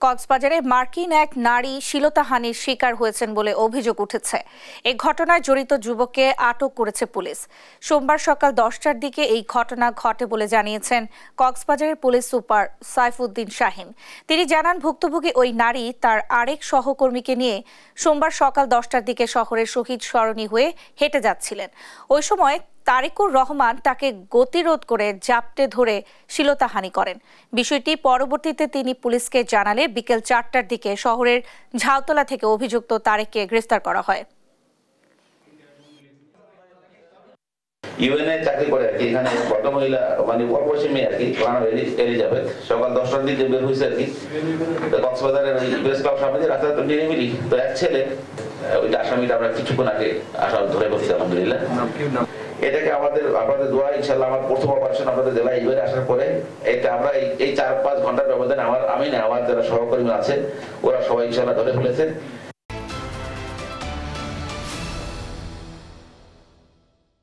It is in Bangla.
কক্সবাজারে মার্কিন এক নারী শ্লীলতাহানির শিকার হয়েছেন বলে অভিযোগ উঠেছে। এই ঘটনায় জড়িত যুবককে আটক করেছে পুলিশ। সোমবার সকাল 10টার দিকে এই ঘটনা ঘটে বলে জানিয়েছেন কক্সবাজারের পুলিশ সুপার সাইফুদ্দিন শাহিন। তিনি জানান, ভুক্তভোগী ওই নারী তার আরেক সহকর্মীকে নিয়ে সোমবার সকাল 10টার দিকে শহরের শহীদ সরণি হয়ে হেঁটে যাচ্ছিলেন। ওই সময় তারিকুর রহমান তাকে গতিরোধ করে জাপটে ধরে শ্লীলতাহানি করেন। বিষয়টি পরবর্তীতে তিনি পুলিশকে জানালে বিকেল 4টার দিকে শহরের ঝাউতলা থেকে অভিযুক্ত তারেককে গ্রেফতার করা হয়। ইউএনএ চাকরি করে আর কি, এখানে ভদ্রমহিলা মানে বয়সী মেয়ে আর কি, এলিজাবেথ সকাল 10টার দিকে বের হয়েছে আর কি। কক্সবাজারের ওই প্রেস ক্লাব সামনে রাস্তা তো নিরিবিলি, তো এক ছেলে ওইটা আসামিটা আমরা কিছুক্ষণ আগে ধরে বসছি আলহামদুলিল্লাহ। এটাকে আপনাদের দোয়া ইনশাল্লাহ আমার প্রথম অপারেশন আপনাদের জেলায় এইবারে আসার পরে এটা আমরা এই 4-5 ঘন্টার ব্যবধানে আমার যারা সহকর্মী আছে ওরা সবাই ইনশাল্লাহ ধরে ফেলেছেন।